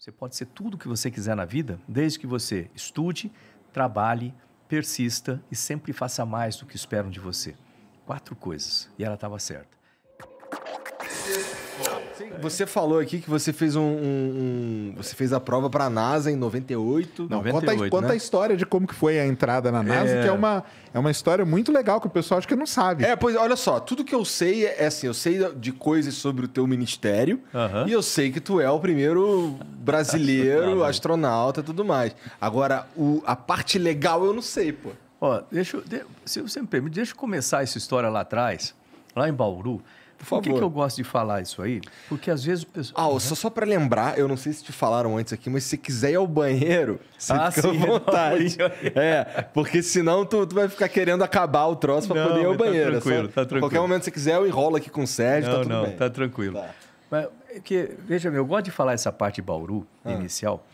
Você pode ser tudo o que você quiser na vida, desde que você estude, trabalhe, persista e sempre faça mais do que esperam de você. 4 coisas. E ela estava certa. Você falou aqui que você fez você fez a prova para a NASA em 98. Não, 98, conta né? a história de como que foi a entrada na NASA, que é uma história muito legal que o pessoal acho que não sabe. Pois olha só, tudo que eu sei é assim, eu sei de coisas sobre o teu ministério e eu sei que tu é o primeiro brasileiro astronauta e tudo mais. Agora, a parte legal eu não sei, pô. Ó, se você me permite, deixa eu começar essa história lá atrás, lá em Bauru. Por que eu gosto de falar isso aí? Porque às vezes o pessoal... Só para lembrar, eu não sei se te falaram antes aqui, mas se você quiser ir ao banheiro, você fica à vontade. Porque senão tu vai ficar querendo acabar o troço para poder ir ao banheiro. Tá tranquilo, tá tranquilo. Qualquer momento que você quiser, eu enrolo aqui com o Sérgio, tá tudo bem. Tá tranquilo. Tá. Mas, veja bem, eu gosto de falar essa parte de Bauru, inicial,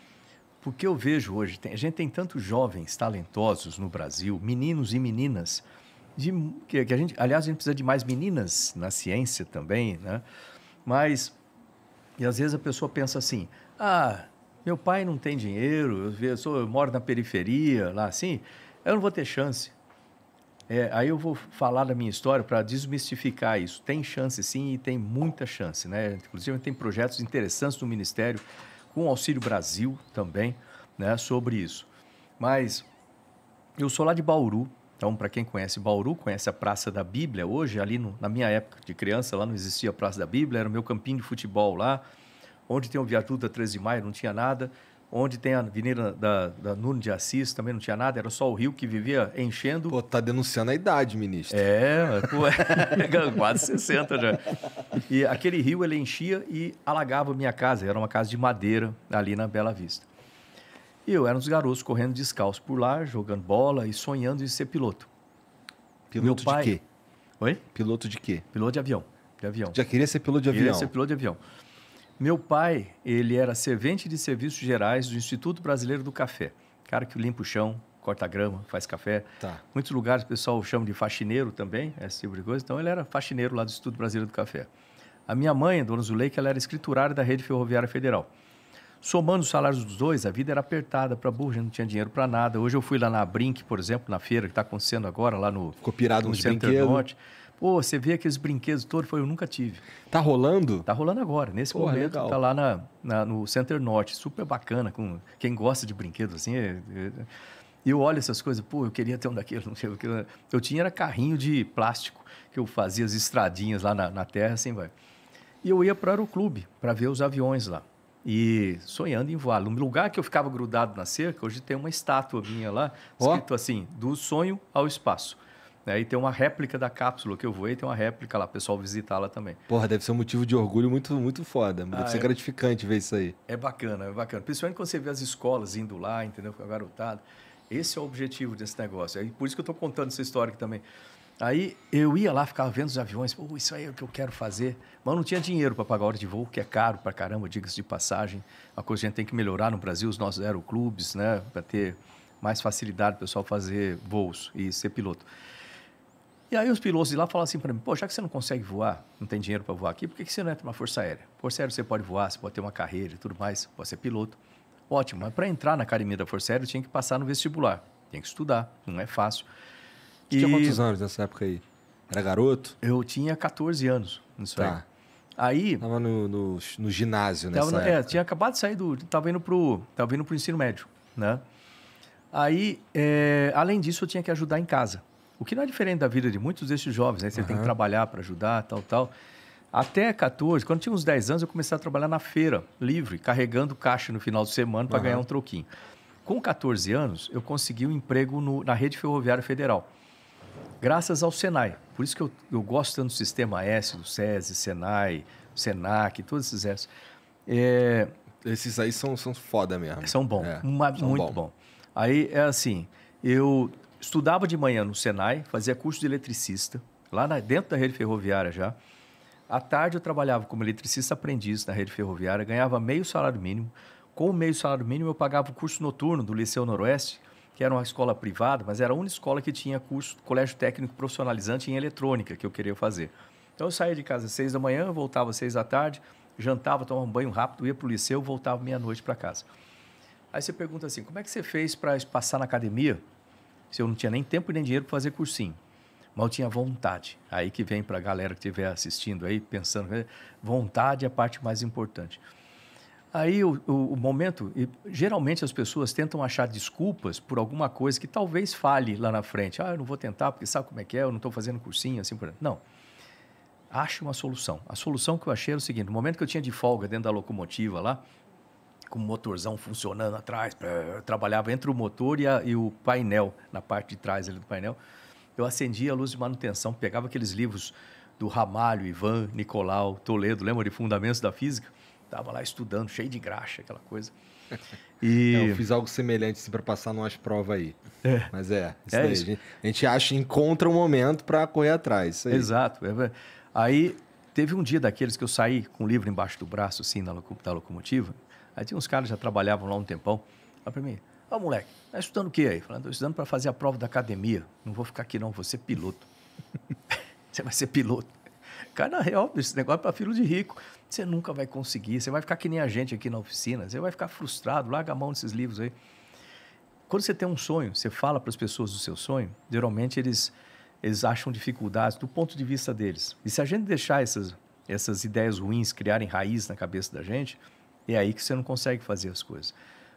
porque eu vejo hoje, a gente tem tantos jovens talentosos no Brasil, meninos e meninas, aliás, a gente precisa de mais meninas na ciência também, né? Mas, e às vezes a pessoa pensa assim, meu pai não tem dinheiro, eu moro na periferia, lá assim, eu não vou ter chance. Aí eu vou falar da minha história para desmistificar isso. Tem chance sim e tem muita chance, né? Inclusive tem projetos interessantes do Ministério, com o Auxílio Brasil também, né, sobre isso. Mas eu sou lá de Bauru. Então, para quem conhece Bauru, conhece a Praça da Bíblia. Hoje, ali na minha época de criança, lá não existia a Praça da Bíblia, era o meu campinho de futebol lá. Onde tem o viaduto da 13 de Maio, não tinha nada. Onde tem a Avenida da Nuno de Assis, também não tinha nada. Era só o rio que vivia enchendo. Pô, tá denunciando a idade, ministro. Quase 60 já. E aquele rio, ele enchia e alagava a minha casa. Era uma casa de madeira ali na Bela Vista. E eu era um dos garotos correndo descalço por lá, jogando bola e sonhando em ser piloto. Piloto de quê? Oi? Piloto de quê? Piloto de avião. Já queria ser piloto de avião? Queria ser piloto de avião. Meu pai, ele era servente de serviços gerais do Instituto Brasileiro do Café. Cara que limpa o chão, corta grama, faz café. Tá. Muitos lugares o pessoal chama de faxineiro também, esse tipo de coisa. Então, ele era faxineiro lá do Instituto Brasileiro do Café. A minha mãe, dona Zuleika, ela era escriturária da Rede Ferroviária Federal. Somando os salários dos dois, a vida era apertada para burro, a gente não tinha dinheiro para nada. Hoje eu fui lá na Brinque, por exemplo, na feira que está acontecendo agora, lá no... Ficou pirado nos Center brinquedos? Norte. Pô, você vê aqueles brinquedos todos, eu nunca tive. Tá rolando? Tá rolando agora, nesse momento, legal. tá lá no Center Norte, super bacana, com quem gosta de brinquedos, assim. E eu olho essas coisas, eu queria ter um daqueles, não sei o que. Eu tinha era carrinho de plástico, que eu fazia as estradinhas lá na terra, assim, vai. E eu ia para o aeroclube, para ver os aviões lá. E sonhando em voar. No lugar que eu ficava grudado na cerca, hoje tem uma estátua minha lá, escrito assim, do sonho ao espaço. E tem uma réplica da cápsula que eu voei, tem uma réplica lá, o pessoal visitar lá também. Porra, deve ser um motivo de orgulho muito, muito foda. Deve ser gratificante ver isso aí. É bacana. Principalmente quando você vê as escolas indo lá, entendeu? Com a garotada. Esse é o objetivo desse negócio. Por isso que eu estou contando essa história aqui também. Aí eu ia lá, ficava vendo os aviões, isso aí é o que eu quero fazer. Mas não tinha dinheiro para pagar a hora de voo, que é caro pra caramba, diga-se de passagem. Uma coisa que a gente tem que melhorar no Brasil, os nossos aeroclubes, né? Para ter mais facilidade para o pessoal fazer voos e ser piloto. E aí os pilotos de lá falaram assim para mim, já que você não consegue voar, não tem dinheiro para voar aqui, por que você não entra na Força Aérea? Força Aérea você pode voar, você pode ter uma carreira e tudo mais, pode ser piloto. Ótimo, mas para entrar na academia da Força Aérea eu tinha que passar no vestibular, tinha que estudar, não é fácil. Você tinha quantos anos nessa época aí? Era garoto? Eu tinha 14 anos nisso aí. Aí... Tava no ginásio nessa época. Tinha acabado de sair tava indo pro ensino médio, né? Aí, além disso, eu tinha que ajudar em casa. O que não é diferente da vida de muitos desses jovens, né? Você tem que trabalhar para ajudar, tal. Até 14, quando eu tinha uns 10 anos, eu comecei a trabalhar na feira, livre, carregando caixa no final de semana para ganhar um troquinho. Com 14 anos, eu consegui um emprego na Rede Ferroviária Federal, graças ao Senai. Por isso que eu gosto tanto do Sistema S, do SESI, Senai, Senac, todos esses S. Esses aí são foda mesmo. São bons, muito bom. Aí, assim, eu estudava de manhã no Senai, fazia curso de eletricista, lá dentro da Rede Ferroviária já. À tarde eu trabalhava como eletricista aprendiz na Rede Ferroviária, ganhava meio salário mínimo. Com o meio salário mínimo eu pagava o curso noturno do Liceu Noroeste, que era uma escola privada, mas era a única escola que tinha curso, colégio técnico profissionalizante em eletrônica, que eu queria fazer. Então eu saía de casa às 6 da manhã, voltava às 6 da tarde, jantava, tomava um banho rápido, ia para o liceu, voltava meia-noite para casa. Aí você pergunta assim, como é que você fez para passar na academia se eu não tinha nem tempo e nem dinheiro para fazer cursinho? Mas eu tinha vontade. Aí que vem para a galera que estiver assistindo aí, pensando, vontade é a parte mais importante. Aí o momento, geralmente as pessoas tentam achar desculpas por alguma coisa que talvez falhe lá na frente. Eu não vou tentar porque sabe como é que é, eu não estou fazendo cursinho, assim por exemplo. Não. Ache uma solução. A solução que eu achei era o seguinte, no momento que eu tinha de folga dentro da locomotiva lá, com o motorzão funcionando atrás, eu trabalhava entre o motor e o painel, na parte de trás ali do painel, eu acendia a luz de manutenção, pegava aqueles livros do Ramalho, Ivan, Nicolau, Toledo, lembra de Fundamentos da Física? Estava lá estudando, cheio de graxa, aquela coisa. Eu fiz algo semelhante assim, para passar numas provas aí. Mas isso. A gente encontra um momento para correr atrás. Isso aí. Exato. Aí teve um dia daqueles que eu saí com o livro embaixo do braço, assim, da locomotiva. Aí tinha uns caras que já trabalhavam lá um tempão. Aí para mim, moleque, tá estudando o quê aí? Falando, estou estudando para fazer a prova da academia. Não vou ficar aqui não, vou ser piloto. Você vai ser piloto. Cara, na real, esse negócio é para filho de rico. Você nunca vai conseguir, você vai ficar que nem a gente aqui na oficina, você vai ficar frustrado, larga a mão desses livros aí. Quando você tem um sonho, você fala para as pessoas do seu sonho, geralmente eles acham dificuldades do ponto de vista deles. E se a gente deixar essas ideias ruins criarem raiz na cabeça da gente, é aí que você não consegue fazer as coisas.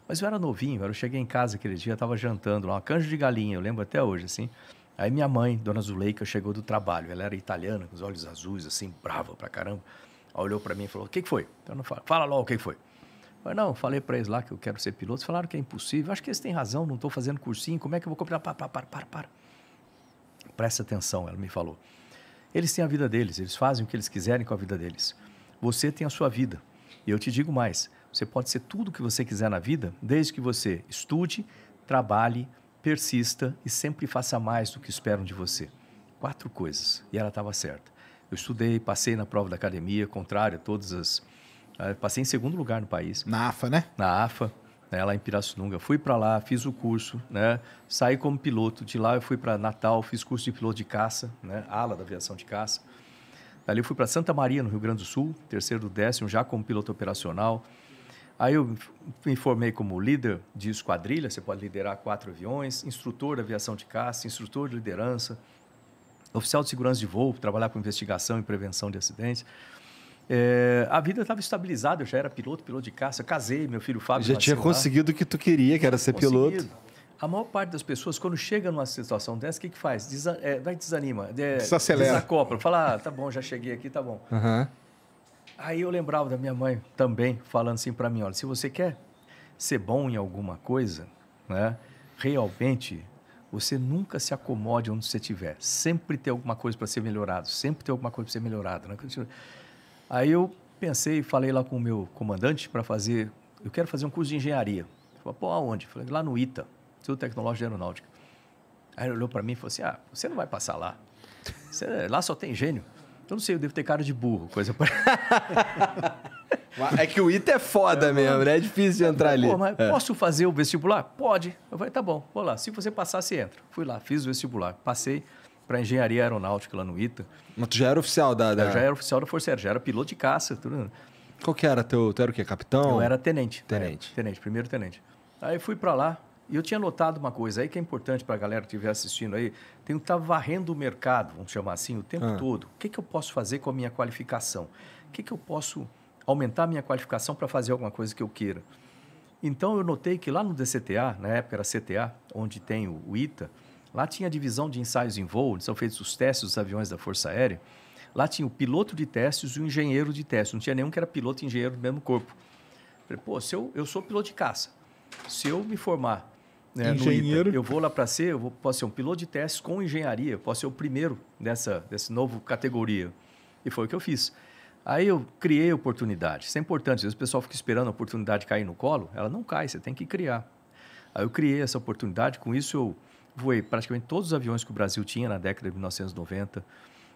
Mas eu era novinho, eu cheguei em casa aquele dia, estava jantando lá, uma canja de galinha, eu lembro até hoje, assim. Aí minha mãe, dona Zuleika, chegou do trabalho, ela era italiana, com os olhos azuis, assim, brava pra caramba. Olhou para mim e falou, o que foi? Então, não fala logo o que foi. Eu falei para eles lá que eu quero ser piloto. Eles falaram que é impossível. Acho que eles têm razão, não estou fazendo cursinho. Como é que eu vou comprar? Para. Presta atenção, ela me falou. Eles têm a vida deles, eles fazem o que eles quiserem com a vida deles. Você tem a sua vida. E eu te digo mais, você pode ser tudo o que você quiser na vida, desde que você estude, trabalhe, persista e sempre faça mais do que esperam de você. 4 coisas. E ela estava certa. Eu estudei, passei na prova da academia, contrário a todas as... Passei em segundo lugar no país. Na AFA, né? Na AFA, né, lá em Pirassununga. Fui para lá, fiz o curso, né, saí como piloto. De lá eu fui para Natal, fiz curso de piloto de caça, né, ala da aviação de caça. Dali eu fui para Santa Maria, no Rio Grande do Sul, 3º do 10º, já como piloto operacional. Aí eu me formei como líder de esquadrilha, você pode liderar 4 aviões, instrutor da aviação de caça, instrutor de liderança, oficial de segurança de voo, trabalhar com investigação e prevenção de acidentes. A vida estava estabilizada, eu já era piloto de caça, casei, meu filho Fábio... Já tinha conseguido o que tu queria, que era ser piloto. A maior parte das pessoas, quando chega numa situação dessa, o que faz? Desanima, desacelera. Desacopla, fala, tá bom, já cheguei aqui, tá bom. Uhum. Aí eu lembrava da minha mãe também, falando assim para mim, olha, se você quer ser bom em alguma coisa, né, realmente... Você nunca se acomode onde você estiver. Sempre tem alguma coisa para ser melhorado. Sempre tem alguma coisa para ser melhorada. Né? Aí eu pensei, falei lá com o meu comandante para fazer... Eu quero fazer um curso de engenharia. Ele falou, pô, aonde? Falei, lá no ITA, Instituto Tecnológico de Aeronáutica. Aí ele olhou para mim e falou assim, você não vai passar lá. Lá só tem gênio. Eu não sei, eu devo ter cara de burro. Coisa para... É que o ITA é foda mesmo, né? É difícil de entrar ali. Pô, mas posso fazer o vestibular? Pode. Eu falei, tá bom, vou lá. Se você passar, você entra. Fui lá, fiz o vestibular. Passei para engenharia aeronáutica lá no ITA. Mas tu já era oficial da... Eu já era oficial da Força Aérea, já era piloto de caça. Tudo. Qual que era tu era o quê? Capitão? Eu era tenente. Tenente. Primeiro tenente. Aí fui para lá e eu tinha notado uma coisa aí que é importante para a galera que estiver assistindo aí. Tenho que estar varrendo o mercado, vamos chamar assim, o tempo todo. O que eu posso fazer com a minha qualificação? O que eu posso... aumentar a minha qualificação para fazer alguma coisa que eu queira. Então, eu notei que lá no DCTA, na época era CTA, onde tem o ITA, lá tinha a divisão de ensaios em voo, onde são feitos os testes dos aviões da Força Aérea. Lá tinha o piloto de testes e o engenheiro de testes. Não tinha nenhum que era piloto e engenheiro do mesmo corpo. Falei, pô, eu sou piloto de caça. Se eu me formar no ITA, eu vou lá para posso ser um piloto de testes com engenharia, eu posso ser o primeiro dessa nova categoria. E foi o que eu fiz. Aí eu criei oportunidade. Isso é importante. Às vezes o pessoal fica esperando a oportunidade cair no colo. Ela não cai, você tem que criar. Aí eu criei essa oportunidade. Com isso, eu voei praticamente todos os aviões que o Brasil tinha na década de 1990.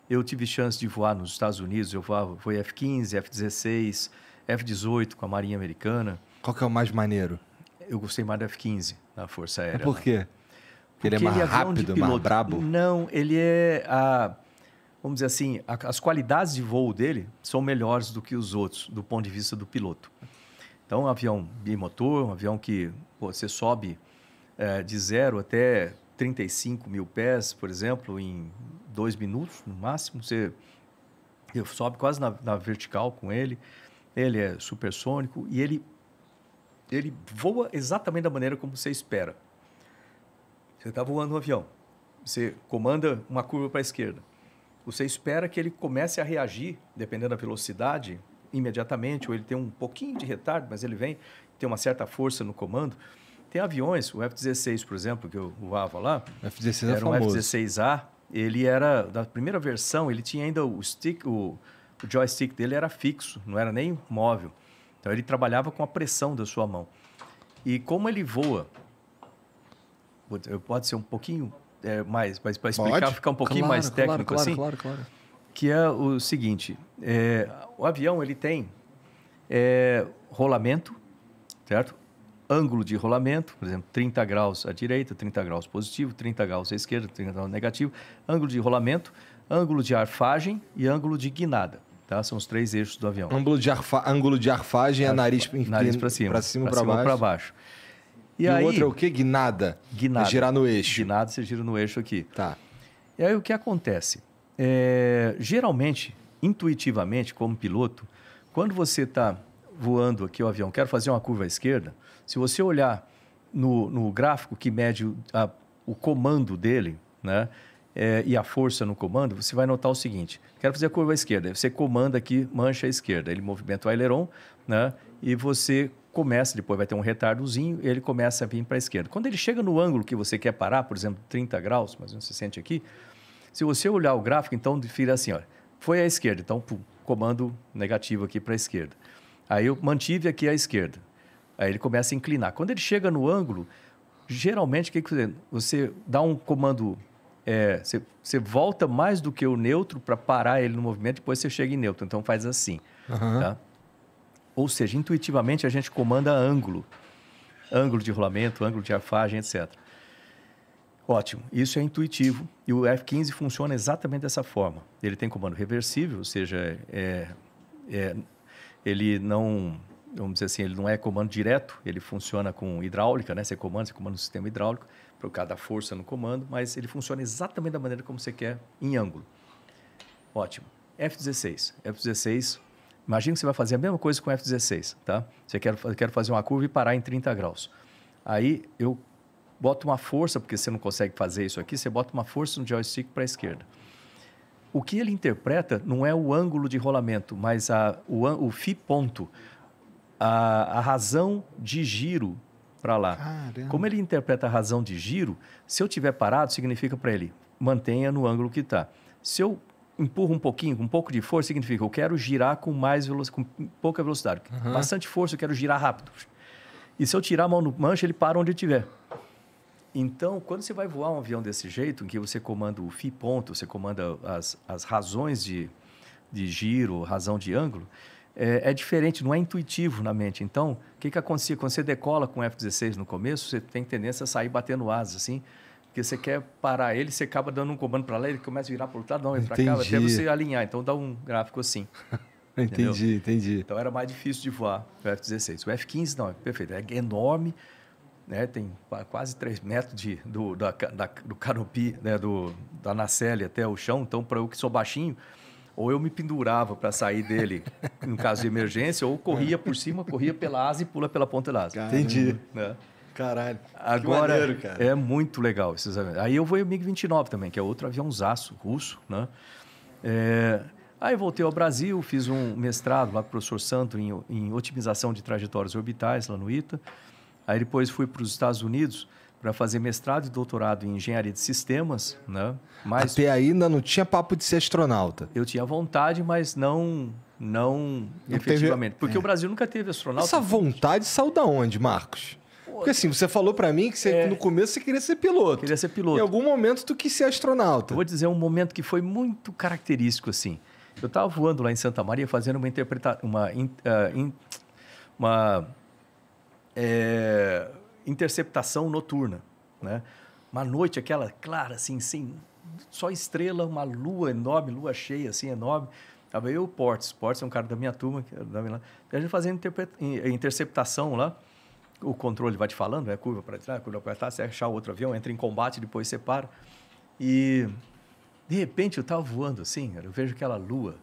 Eu tive chance de voar nos Estados Unidos. Eu voei F-15, F-16, F-18 com a Marinha Americana. Qual que é o mais maneiro? Eu gostei mais do F-15 na Força Aérea. Por quê? Porque ele é mais rápido, mais brabo? Não, ele é... vamos dizer assim, as qualidades de voo dele são melhores do que os outros, do ponto de vista do piloto. Então, um avião bimotor, um avião que você sobe de 0 até 35 mil pés, por exemplo, em 2 minutos, no máximo. Você sobe quase na vertical com ele. Ele é supersônico e ele voa exatamente da maneira como você espera. Você está voando um avião. Você comanda uma curva para a esquerda. Você espera que ele comece a reagir, dependendo da velocidade, imediatamente, ou ele tem um pouquinho de retardo, mas ele tem uma certa força no comando. Tem aviões, o F-16, por exemplo, que eu voava lá. O F-16 é era famoso. Um F-16A. Ele era, da primeira versão, ele tinha ainda o joystick dele era fixo, não era nem móvel. Então, ele trabalhava com a pressão da sua mão. E como ele voa, pode ser um pouquinho mais, mas para explicar, ficar um pouquinho mais técnico assim, claro. Que é o seguinte, o avião ele tem rolamento, certo? Ângulo de rolamento, por exemplo, 30 graus à direita, 30 graus positivo, 30 graus à esquerda, 30 graus negativo. Ângulo de rolamento, ângulo de arfagem e ângulo de guinada. Tá? São os 3 eixos do avião. Ângulo de arfagem é nariz para cima, para baixo. E aí, o outro é o quê? Guinada. Guinada. É girar no eixo. Guinada, você gira no eixo aqui. Tá. E aí o que acontece? Geralmente, intuitivamente, como piloto, quando você está voando aqui o avião, quero fazer uma curva à esquerda, se você olhar no gráfico que mede o comando dele, né, e a força no comando, você vai notar o seguinte: quero fazer a curva à esquerda. Você comanda aqui, mancha à esquerda. Ele movimenta o aileron, né, e você começa, depois vai ter um retardozinho, e ele começa a vir para a esquerda. Quando ele chega no ângulo que você quer parar, por exemplo, 30 graus, mas não se sente aqui, se você olhar o gráfico, então vira assim, ó, foi à esquerda, então comando negativo aqui para a esquerda. Aí eu mantive aqui à esquerda. Aí ele começa a inclinar. Quando ele chega no ângulo, geralmente, o que você dá um comando, você volta mais do que o neutro para parar ele no movimento, depois você chega em neutro. Então faz assim. Tá? Ou seja, intuitivamente a gente comanda ângulo de rolamento, ângulo de arfagem, etc. Ótimo, isso é intuitivo e o F-15 funciona exatamente dessa forma. Ele tem comando reversível, ou seja, ele não, vamos dizer assim, ele não é comando direto, ele funciona com hidráulica, né? Você comanda no sistema hidráulico, por causa da força no comando, mas ele funciona exatamente da maneira como você quer, em ângulo. Ótimo. F-16, imagina que você vai fazer a mesma coisa com o F-16, tá? Você quer fazer uma curva e parar em 30 graus. Aí eu boto uma força, porque você não consegue fazer isso aqui, você bota uma força no joystick para a esquerda. O que ele interpreta não é o ângulo de rolamento, mas o phi ponto, a razão de giro para lá. Caramba. Como ele interpreta a razão de giro, se eu tiver parado, significa para ele, mantenha no ângulo que está. Se eu empurro um pouquinho, com um pouco de força, significa eu quero girar com pouca velocidade. Bastante força, eu quero girar rápido. E se eu tirar a mão no manche, ele para onde eu estiver. Então, quando você vai voar um avião desse jeito, em que você comanda o phi ponto, você comanda as razões de giro, razão de ângulo, é diferente, não é intuitivo na mente. Então, o que acontecia? Quando você decola com o F-16 no começo, você tem tendência a sair batendo asas, assim, porque você quer parar ele, você acaba dando um comando para lá, ele começa a virar para o outro lado, não, ele para cá, até você alinhar. Então, dá um gráfico assim. Entendi. Então, era mais difícil de voar o F-16. O F-15, não, é perfeito, é enorme, né? Tem quase 3 metros do canopy, né? Da nacelle até o chão. Então, para eu que sou baixinho, ou eu me pendurava para sair dele no caso de emergência, ou corria por cima, corria pela asa e pula pela ponta da asa. Caramba. Entendi. Né? Caralho. Agora, que maneiro, cara. É muito legal esses aviões. Aí eu voei o MiG-29 também, que é outro aviãozaço russo, né? Aí eu voltei ao Brasil, fiz um mestrado lá com o professor Santo em otimização de trajetórias orbitais, lá no ITA. Aí depois fui para os Estados Unidos para fazer mestrado e doutorado em engenharia de sistemas, né? Mas até aí ainda não tinha papo de ser astronauta. eu tinha vontade, mas não efetivamente. Porque o Brasil nunca teve astronauta. Essa vontade saiu da onde, Marcos? Porque assim, você falou para mim que no começo você queria ser piloto. Queria ser piloto. Em algum momento tu quis ser astronauta. Eu vou dizer um momento que foi muito característico, assim. Eu estava voando lá em Santa Maria fazendo uma interceptação noturna, né? Uma noite aquela clara, assim, sem só estrela, uma lua enorme, lua cheia, assim, enorme. Estava eu e o Portes. Portes é um cara da minha turma. A gente fazendo interceptação lá. O controle vai te falando, curva para trás, curva para trás, você achar outro avião, entra em combate, depois você para. E, de repente, eu estava voando assim, eu vejo aquela lua.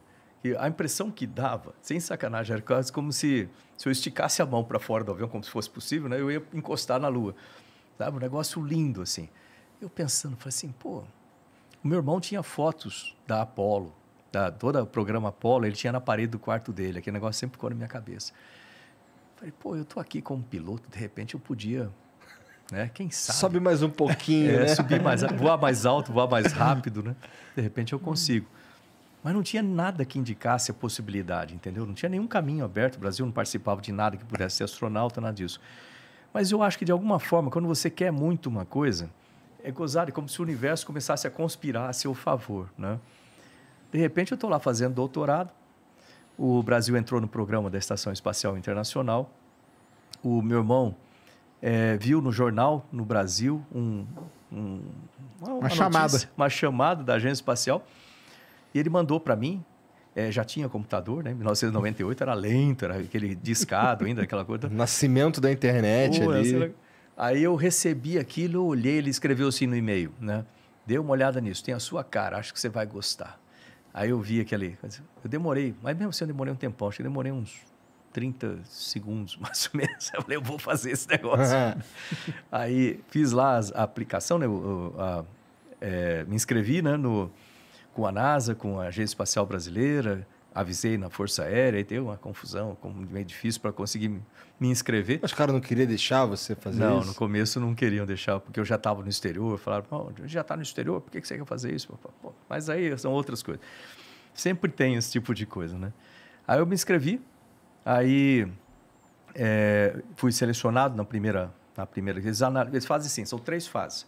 E a impressão que dava, sem sacanagem, era quase como se eu esticasse a mão para fora do avião, como se fosse possível, né? Eu ia encostar na lua. Sabe? Um negócio lindo, assim. Eu pensando, falei assim, pô, o meu irmão tinha fotos da Apollo, todo o programa Apollo, ele tinha na parede do quarto dele, aquele negócio sempre ficou na minha cabeça. Falei, pô, eu tô aqui como piloto, de repente eu podia, né? Quem sabe? Sobe mais um pouquinho, né? Subir mais, voar mais alto, voar mais rápido, né? De repente eu consigo. Mas não tinha nada que indicasse a possibilidade, entendeu? Não tinha nenhum caminho aberto, o Brasil não participava de nada que pudesse ser astronauta, nada disso. Mas eu acho que, de alguma forma, quando você quer muito uma coisa, é gozado, é como se o universo começasse a conspirar a seu favor, né? De repente eu estou lá fazendo doutorado, o Brasil entrou no programa da Estação Espacial Internacional. O meu irmão viu no jornal, no Brasil, uma chamada da Agência Espacial. E ele mandou para mim, já tinha computador, né? Em 1998 era lento, era aquele discado ainda, aquela coisa. Nascimento da internet ali. Aí eu recebi aquilo, eu olhei, ele escreveu assim no e-mail, né? Dê uma olhada nisso, tem a sua cara, acho que você vai gostar. Aí eu vi aquele... Eu demorei, mas mesmo assim eu demorei um tempão, acho que eu demorei uns 30 segundos, mais ou menos. Eu falei, eu vou fazer esse negócio. Aí fiz lá a aplicação, né? Me inscrevi, né? Com a NASA, com a Agência Espacial Brasileira, avisei na Força Aérea, e teve uma confusão, meio difícil para conseguir me inscrever. Mas os caras não queriam deixar você fazer isso? Não, no começo não queriam deixar, porque eu já estava no exterior. Falaram, já está no exterior, por que você quer fazer isso? Pô, mas aí são outras coisas. Sempre tem esse tipo de coisa, né? Aí eu me inscrevi, aí fui selecionado na primeira... Eles fazem assim, são 3 fases.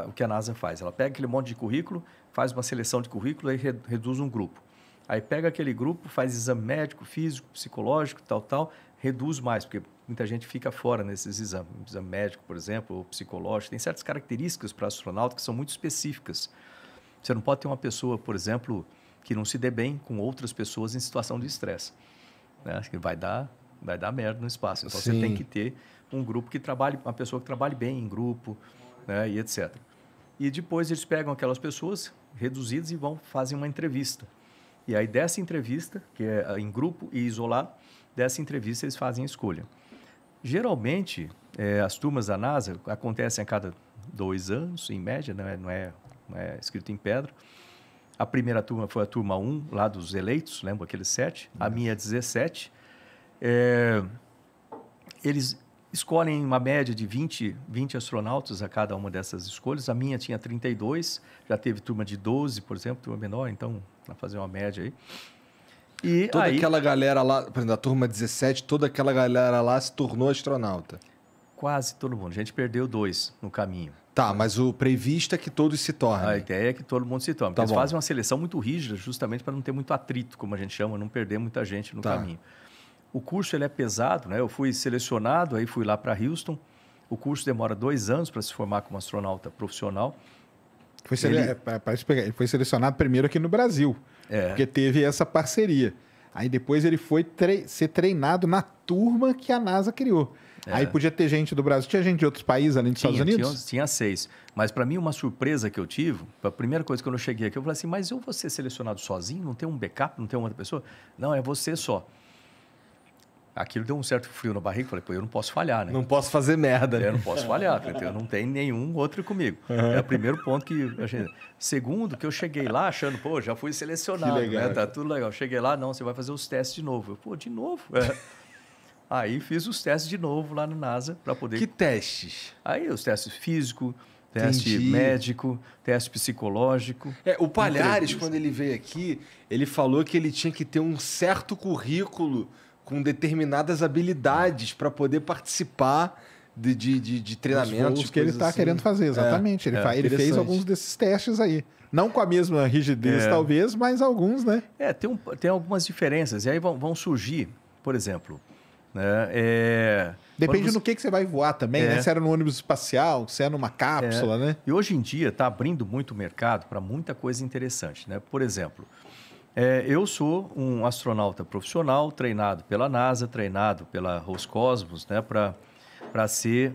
O que a NASA faz, ela pega aquele monte de currículo, faz uma seleção de currículo e reduz um grupo. Aí pega aquele grupo, faz exame médico, físico, psicológico, tal, reduz mais, porque muita gente fica fora nesses exames. Exame médico, por exemplo, ou psicológico. Tem certas características para astronauta que são muito específicas. Você não pode ter uma pessoa, por exemplo, que não se dê bem com outras pessoas em situação de estresse. Né? Vai dar merda no espaço. Então, Sim. Você tem que ter um grupo que trabalhe, uma pessoa que trabalhe bem em grupo, né? E etc. E depois eles pegam aquelas pessoas reduzidas e fazem uma entrevista. E aí, dessa entrevista, que é em grupo e isolado, dessa entrevista eles fazem a escolha. Geralmente, as turmas da NASA acontecem a cada 2 anos, em média, não é escrito em pedra. A primeira turma foi a turma 1, lá dos eleitos, lembra aqueles 7? A minha 17. Eles escolhem uma média de 20 astronautas a cada uma dessas escolhas. A minha tinha 32, já teve turma de 12, por exemplo, turma menor, então, para fazer uma média aí. E toda aquela galera lá, por exemplo, a turma 17, toda aquela galera lá se tornou astronauta? Quase todo mundo. A gente perdeu 2 no caminho. Tá, mas o previsto é que todos se tornem. A ideia é que todo mundo se torne. Tá, eles fazem uma seleção muito rígida, justamente para não ter muito atrito, como a gente chama, não perder muita gente no caminho. O curso ele é pesado, né? Eu fui selecionado, aí fui lá para Houston. O curso demora 2 anos para se formar como astronauta profissional. Ele foi selecionado primeiro aqui no Brasil, porque teve essa parceria. Aí depois ele foi ser treinado na turma que a NASA criou. Aí podia ter gente do Brasil, tinha gente de outros países além dos Estados Unidos? Tinha 6. Mas para mim uma surpresa que eu tive, a primeira coisa quando eu cheguei aqui, eu falei assim, mas eu vou ser selecionado sozinho? Não tem um backup? Não tem uma outra pessoa? Não, é você só. Aquilo deu um certo frio na barriga. Falei, pô, eu não posso falhar, né? Não posso fazer merda. Eu não posso falhar, eu não tenho nenhum outro comigo. É o primeiro ponto que eu achei. Segundo, que eu cheguei lá achando, pô, já fui selecionado, que legal, né? Tá tudo legal. Cheguei lá, não, você vai fazer os testes de novo. Eu, pô, de novo? Aí fiz os testes de novo lá na NASA para poder... Que testes? Aí os testes físico, teste médico, teste psicológico. O Palhares, quando ele veio aqui, ele falou que ele tinha que ter um certo currículo com determinadas habilidades para poder participar de treinamentos. Os que ele está querendo fazer, exatamente. Ele fez alguns desses testes aí. Não com a mesma rigidez, talvez, mas alguns, né? Tem algumas diferenças. E aí vão surgir, por exemplo, Né? Depende do que você vai voar também, né? Se era no ônibus espacial, se é numa cápsula, né? E hoje em dia está abrindo muito o mercado para muita coisa interessante, né? Por exemplo, eu sou um astronauta profissional, treinado pela NASA, treinado pela Roscosmos, né? Para ser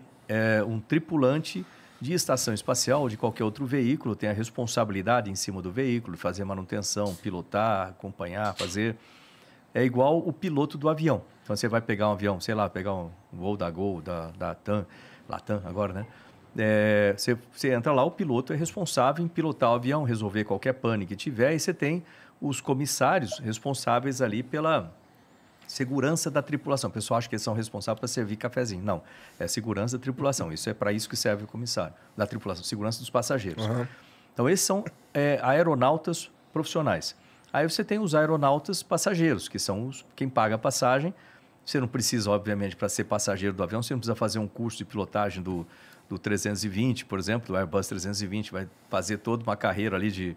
um tripulante de estação espacial ou de qualquer outro veículo, tem a responsabilidade em cima do veículo, fazer manutenção, pilotar, acompanhar, fazer... É igual o piloto do avião. Então, você vai pegar um avião, sei lá, pegar um voo da Gol, da TAM, Latam agora, né? Você entra lá, o piloto é responsável em pilotar o avião, resolver qualquer pane que tiver, e você tem os comissários responsáveis ali pela segurança da tripulação. O pessoal acha que eles são responsáveis para servir cafezinho. Não, é segurança da tripulação. Isso é para isso que serve o comissário da tripulação, segurança dos passageiros. Uhum. Então, esses são aeronautas profissionais. Aí você tem os aeronautas passageiros, que são quem paga a passagem. Você não precisa, obviamente, para ser passageiro do avião, você não precisa fazer um curso de pilotagem do 320, por exemplo, do Airbus 320, vai fazer toda uma carreira ali de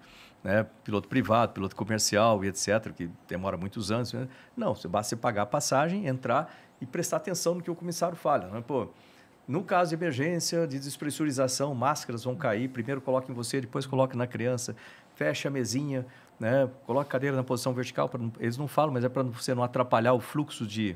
piloto privado, piloto comercial e etc., que demora muitos anos. Né? Não, basta você pagar a passagem, entrar e prestar atenção no que o comissário fala. Né? Pô, no caso de emergência, de despressurização, máscaras vão cair, primeiro coloque em você, depois coloque na criança, feche a mesinha, né? Coloque a cadeira na posição vertical, eles não falam, mas é para você não atrapalhar o fluxo de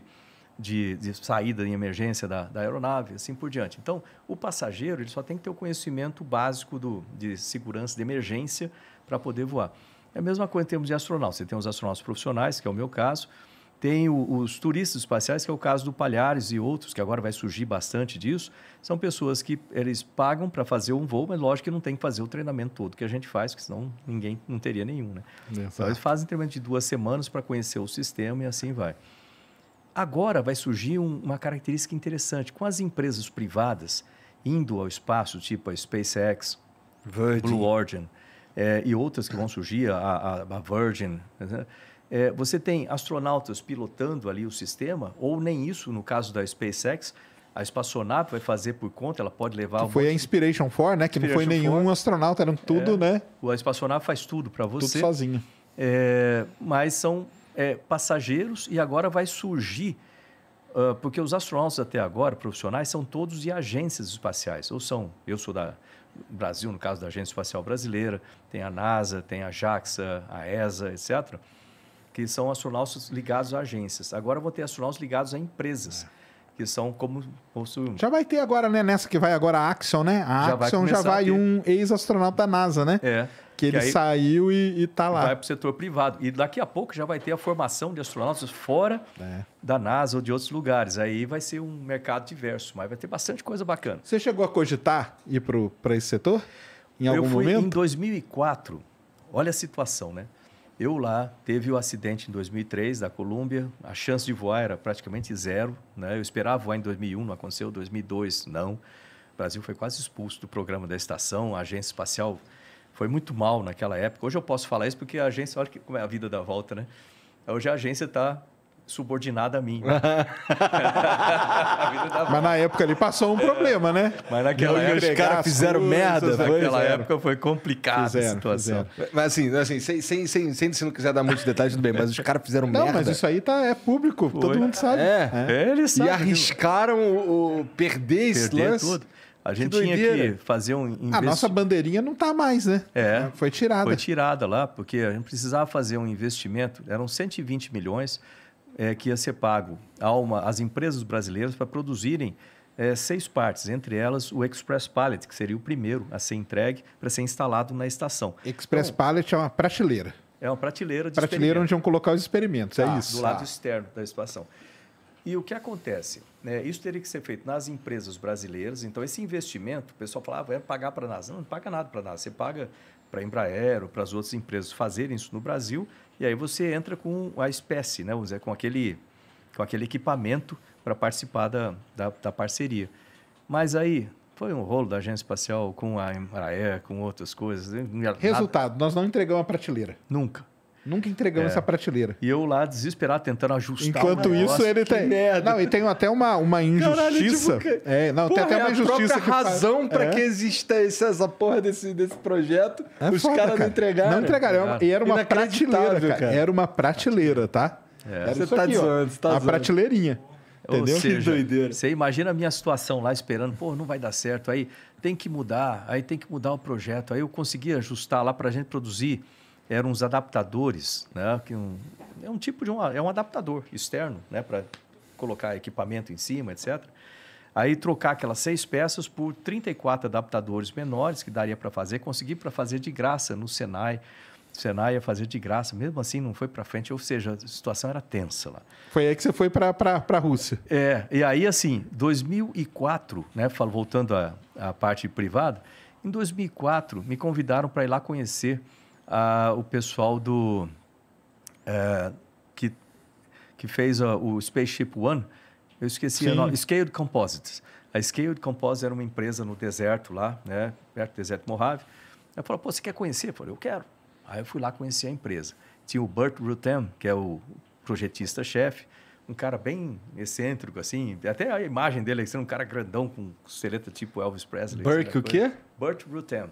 saída em emergência da aeronave, assim por diante. Então, o passageiro ele só tem que ter o conhecimento básico de segurança, de emergência, para poder voar. É a mesma coisa em termos de astronautas. Você tem os astronautas profissionais, que é o meu caso, tem os turistas espaciais, que é o caso do Palhares e outros, que agora vai surgir bastante disso. São pessoas que eles pagam para fazer um voo, mas lógico que não tem que fazer o treinamento todo que a gente faz, porque senão ninguém não teria nenhum. Né? Então, eles fazem treinamento de 2 semanas para conhecer o sistema e assim vai. Agora vai surgir uma característica interessante. Com as empresas privadas indo ao espaço, tipo a SpaceX, Blue Origin e outras que vão surgir, a Virgin... Né? Você tem astronautas pilotando ali o sistema, ou nem isso, no caso da SpaceX, a espaçonave vai fazer por conta, ela pode levar... Que foi a Inspiration 4, né? Que não foi nenhum astronauta, eram tudo, né? A espaçonave faz tudo para você. Tudo sozinho. Mas são passageiros e agora vai surgir, porque os astronautas até agora, profissionais, são todos de agências espaciais. Eu sou do Brasil, no caso da Agência Espacial Brasileira, tem a NASA, tem a JAXA, a ESA, etc., que são astronautas ligados a agências. Agora vou ter astronautas ligados a empresas, que são como... Já vai ter agora, né? Nessa que vai agora a Axiom, né? A Axiom já vai um ex-astronauta da NASA, né? Que ele saiu e está lá. Vai para o setor privado. E daqui a pouco já vai ter a formação de astronautas fora da NASA ou de outros lugares. Aí vai ser um mercado diverso, mas vai ter bastante coisa bacana. Você chegou a cogitar ir para esse setor? Em algum momento? Em 2004. Olha a situação, né? Eu lá, teve o acidente em 2003 da Colômbia, a chance de voar era praticamente zero. Né? Eu esperava voar em 2001, não aconteceu. 2002, não. O Brasil foi quase expulso do programa da estação, a agência espacial foi muito mal naquela época. Hoje eu posso falar isso porque a agência, olha como é a vida da volta, né? Hoje a agência está subordinada a mim. Mas na época ali passou um problema, né? Mas naquela época os caras fizeram merda. Naquela época foi complicada a situação. Mas assim se não quiser dar muitos detalhes, tudo bem. Mas os caras fizeram merda. Não, mas isso aí é público. Todo mundo sabe. Eles sabem. E arriscaram perder esse lance. Tudo. A gente tinha que fazer um investimento. A nossa bandeirinha não está mais, né? Foi tirada. Foi tirada lá, porque a gente precisava fazer um investimento. Eram 120 milhões que ia ser pago às empresas brasileiras para produzirem 6 partes, entre elas o Express Pallet, que seria o primeiro a ser entregue para ser instalado na estação. Express Pallet é uma prateleira. É uma prateleira de prateleira onde vão colocar os experimentos, é isso? Do lado externo da estação. E o que acontece? Isso teria que ser feito nas empresas brasileiras. Então, esse investimento, o pessoal falava, vai pagar para a NASA. Não paga nada para a NASA. Você paga para a Embraer ou para as outras empresas fazerem isso no Brasil. E aí você entra com a espécie, né? Vamos dizer, com aquele equipamento para participar da parceria. Mas aí foi um rolo da agência espacial com a Embraer, com outras coisas. Resultado, nós não entregamos a prateleira. Nunca entregamos essa prateleira. E eu lá, desesperado, tentando ajustar. Enquanto isso, ele tem... Merda. Não, e tem até uma injustiça. Caralho, tem até uma injustiça. A própria razão para que exista essa porra desse projeto, os caras não entregaram. Não entregaram. E era uma prateleira, cara. Era uma prateleira, tá? Era isso aqui, ó. Uma prateleirinha. Entendeu? Ou seja, que doideira. Você imagina a minha situação lá esperando, pô, não vai dar certo, aí tem que mudar o projeto. Aí eu consegui ajustar lá para a gente produzir, eram uns adaptadores, né? É um tipo de é um adaptador externo, né? Para colocar equipamento em cima, etc. Aí trocar aquelas 6 peças por 34 adaptadores menores que daria para fazer, consegui para fazer de graça no Senai. O Senai ia fazer de graça, mesmo assim não foi para frente, ou seja, a situação era tensa lá. Foi aí que você foi para a Rússia. E aí assim, 2004, né, voltando à parte privada, em 2004 me convidaram para ir lá conhecer o pessoal que fez o Spaceship One. Eu esqueci o nome, Scaled Composites. A Scaled Composites era uma empresa no deserto lá, né, perto do deserto Mojave. Eu falei, pô, você quer conhecer? Eu falei, eu quero. Aí eu fui lá conhecer a empresa. Tinha o Burt Rutan, que é o projetista-chefe, um cara bem excêntrico, assim. Até a imagem dele, assim, um cara grandão com costeleta tipo Elvis Presley. Burt o quê? Burt Rutan.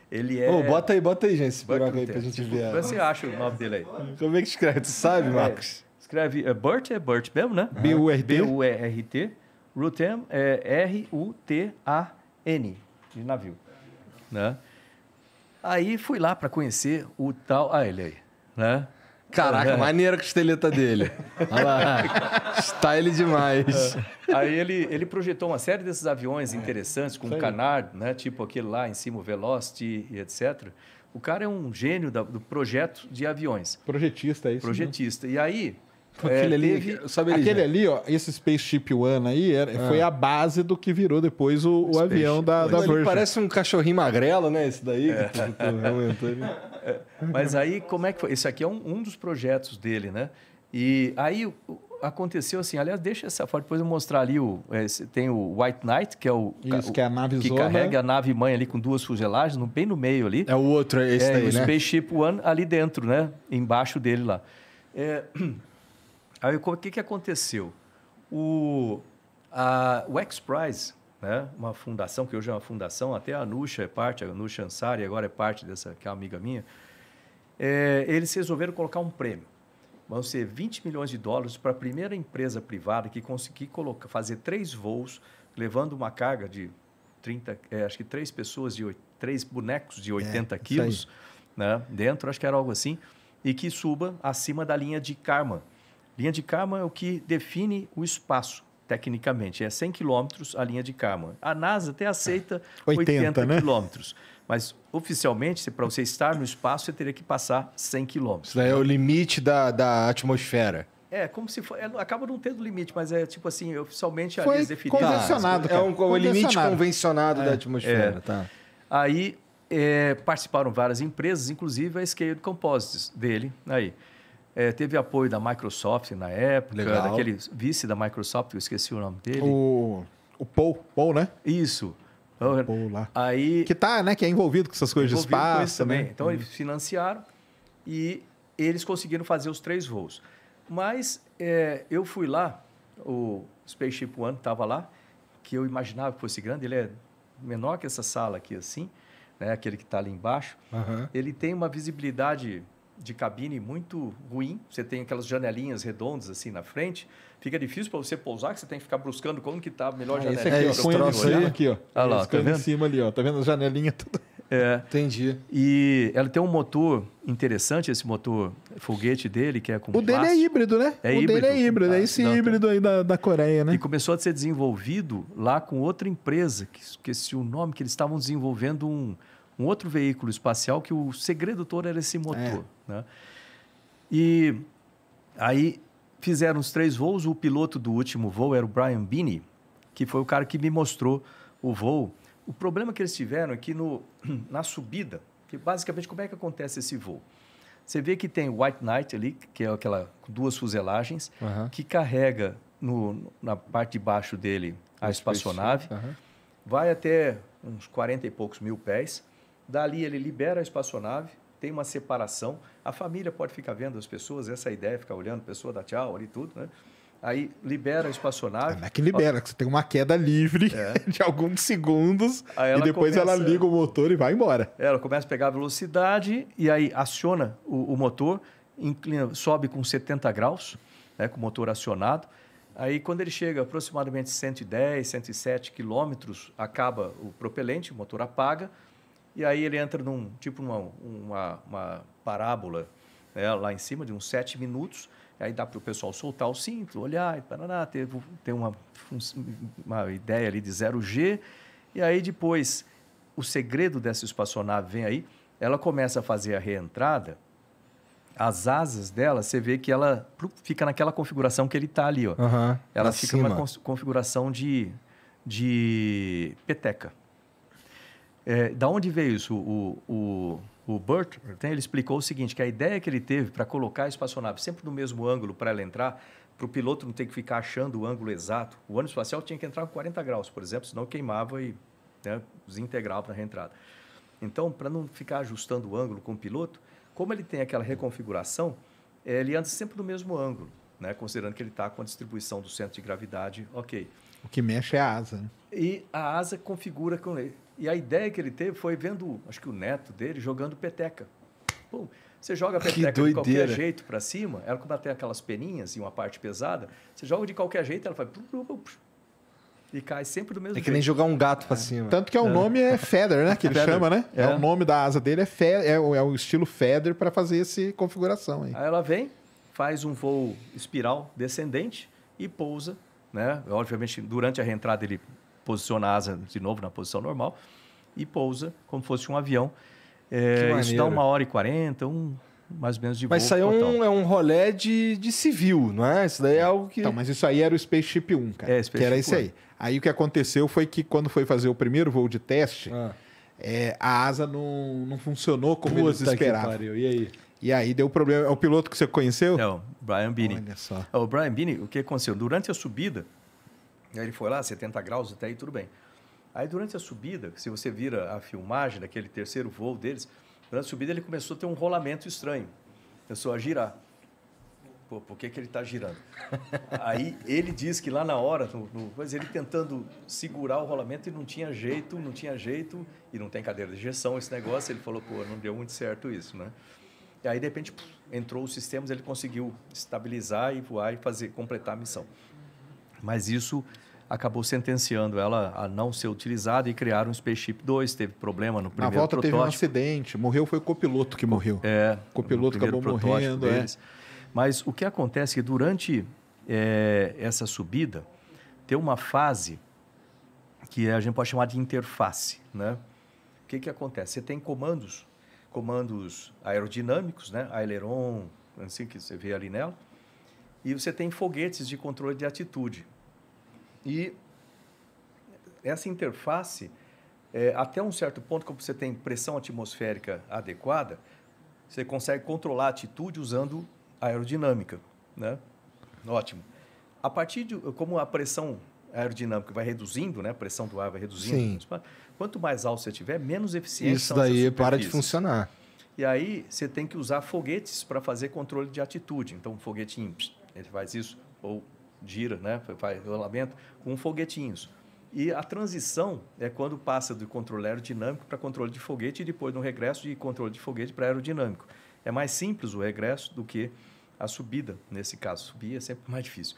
Ele é... bota aí, gente, esse piroca aí pra gente ver. Você acha o nome dele aí? Como é que escreve? Tu sabe, Marcos? Escreve... Burt é Burt mesmo, né? B-U-R-T. B-U-R-T. Rutan é R-U-T-A-N, de navio. Né? Aí fui lá para conhecer o tal... ele aí, né? Caraca, maneira a costeleta dele. Olha lá, style demais. Aí ele projetou uma série desses aviões interessantes, com Canard, né? Tipo aquele lá em cima, o Velocity e etc. O cara é um gênio do projeto de aviões. Projetista, é isso? Projetista. E aí... Aquele ali, ó, esse Spaceship One aí, foi a base do que virou depois o avião da Virgin. Parece um cachorrinho magrelo, né? Esse daí. Mas aí, como é que foi? Esse aqui é um dos projetos dele, né? E aí aconteceu assim, aliás, deixa essa foto, depois eu mostrar ali, tem o White Knight, que é que é a nave que carrega a nave mãe ali com 2 fuselagens, bem no meio ali. É o outro, esse daí, o né? Spaceship One ali dentro, né? Embaixo dele lá. Aí, o que aconteceu? O X-Prize, né? Uma fundação, que hoje é uma fundação, até a Anusha é parte, a Anusha Ansari agora é parte dessa, que é uma amiga minha, eles resolveram colocar um prêmio. Vão ser 20 milhões de dólares para a primeira empresa privada que conseguir fazer 3 voos, levando uma carga de 30, acho que 3 pessoas, 3 bonecos de 80 quilos, né? Dentro, acho que era algo assim, e que suba acima da linha de Kármán. Linha de Kármán é o que define o espaço, tecnicamente. É 100 quilômetros a linha de Kármán. A NASA até aceita 80 quilômetros. Mas, oficialmente, para você estar no espaço, você teria que passar 100 quilômetros. Isso daí é o limite da atmosfera. Como se for... acaba não tendo limite, mas é tipo assim, oficialmente foi ali é definido. Convencionado. É um limite convencionado da atmosfera. Tá. Aí, participaram várias empresas, inclusive a Scaled Composites dele. Aí. Teve apoio da Microsoft na época, daquele vice da Microsoft, eu esqueci o nome dele. O Paul, né? Isso. O Paul lá. Aí, que é envolvido com essas coisas de espaço também. Né? Então, eles financiaram e eles conseguiram fazer os 3 voos. Mas eu fui lá, o Spaceship One estava lá, que eu imaginava que fosse grande, ele é menor que essa sala aqui, assim, né? Aquele que está ali embaixo. Ele tem uma visibilidade de cabine muito ruim, você tem aquelas janelinhas redondas assim na frente, fica difícil para você pousar, que você tem que ficar buscando como que está a melhor janelinha. Esse aqui, ó. Olha lá, tá vendo? Em cima ali, ó. Tá vendo a janelinha tudo? Entendi. E ela tem um motor interessante, esse motor foguete dele, que é com plástico. Dele é híbrido, né? Dele é híbrido, é esse híbrido aí da Coreia, né? E começou a ser desenvolvido lá com outra empresa, que esqueci o nome, que eles estavam desenvolvendo um outro veículo espacial, que o segredo todo era esse motor. Né? E aí fizeram os 3 voos, o piloto do último voo era o Brian Binney, que foi o cara que me mostrou o voo. O problema que eles tiveram é que na subida, que basicamente como é que acontece esse voo? Você vê que tem o White Knight ali, que é aquela com 2 fuselagens, que carrega na parte de baixo dele a espaçonave, vai até uns 40 e poucos mil pés. Dali ele libera a espaçonave, tem uma separação. A família pode ficar vendo as pessoas, essa é a ideia, ficar olhando, a pessoa dá tchau ali tudo, né? Aí libera a espaçonave. Não é que libera, que você tem uma queda livre de alguns segundos e depois ela liga o motor e vai embora. Ela começa a pegar a velocidade e aí aciona o motor, sobe com 70 graus, né, com o motor acionado. Aí, quando ele chega aproximadamente 110, 107 quilômetros, acaba o propelente, o motor apaga, e aí ele entra uma parábola, né, lá em cima, de uns 7 minutos, aí dá para o pessoal soltar o cinto, olhar, e ter uma ideia ali de 0G, e aí depois, o segredo dessa espaçonave vem aí, ela começa a fazer a reentrada, as asas dela, você vê que ela fica naquela configuração que ele está ali, ó. Ela fica numa configuração de peteca. Da onde veio isso? O Burt, ele explicou o seguinte, que a ideia que ele teve para colocar a espaçonave sempre no mesmo ângulo para ela entrar, para o piloto não ter que ficar achando o ângulo exato. O ônibus espacial tinha que entrar com 40 graus, por exemplo, senão queimava e, né, desintegrava na reentrada. Então, para não ficar ajustando o ângulo com o piloto, como ele tem aquela reconfiguração, ele anda sempre no mesmo ângulo, né? Considerando que ele está com a distribuição do centro de gravidade, ok. O que mexe é a asa, né? E a asa configura com ele. E a ideia que ele teve foi vendo, acho que o neto dele, jogando peteca. Pum, você joga a peteca de qualquer jeito para cima, ela como ela tem aquelas peninhas e uma parte pesada, você joga de qualquer jeito, ela faz... E cai sempre do mesmo jeito. É que nem jogar um gato para cima. Tanto que o nome é Feather, né? Que ele chama, né? O nome da asa dele é o estilo Feather para fazer essa configuração aí. Aí ela vem, faz um voo espiral descendente e pousa, né? Obviamente, durante a reentrada ele posiciona a asa de novo na posição normal e pousa como fosse um avião. Isso dá 1h40, mais ou menos de voo. Mas isso aí é um rolê de civil, não é? Isso daí é algo que... Então, mas isso aí era o Spaceship 1, cara. Que era isso aí. Aí o que aconteceu foi que quando foi fazer o primeiro voo de teste, a asa não funcionou como eles esperavam. E aí? E aí deu problema. É o piloto que você conheceu? É o Brian Binnie. Olha só. O Brian Binnie, o que aconteceu? Durante a subida, aí ele foi lá, 70 graus, até aí tudo bem. Aí durante a subida, se você vira a filmagem daquele terceiro voo deles, durante a subida ele começou a ter um rolamento estranho. Começou a girar. Pô, por que ele está girando? Aí ele diz que lá na hora, ele tentando segurar o rolamento e não tinha jeito, e não tem cadeira de injeção esse negócio, ele falou, pô, não deu muito certo isso, né? E aí, de repente, entrou os sistemas, ele conseguiu estabilizar e voar e completar a missão. Mas isso acabou sentenciando ela a não ser utilizada e criaram um Spaceship 2, teve problema no primeiro protótipo. Na volta teve um acidente, morreu, foi o copiloto que morreu. O copiloto acabou morrendo. Mas o que acontece é que durante essa subida, tem uma fase que a gente pode chamar de interface, né? O que acontece? Você tem comandos aerodinâmicos, né? Aileron, assim que você vê ali nela, e você tem foguetes de controle de atitude. E essa interface, até um certo ponto, como você tem pressão atmosférica adequada, você consegue controlar a atitude usando aerodinâmica, né? Ótimo. A partir de como a pressão aerodinâmica vai reduzindo, né? A pressão do ar vai reduzindo. Sim. Quanto mais alto você tiver, menos eficiente isso daí para de funcionar. E aí você tem que usar foguetes para fazer controle de atitude. Então, um foguetinho, ele faz isso, ou gira, né? Faz rolamento com foguetinhos. E a transição é quando passa do controle aerodinâmico para controle de foguete e depois no regresso de controle de foguete para aerodinâmico. É mais simples o regresso do que a subida, nesse caso. Subir é sempre mais difícil.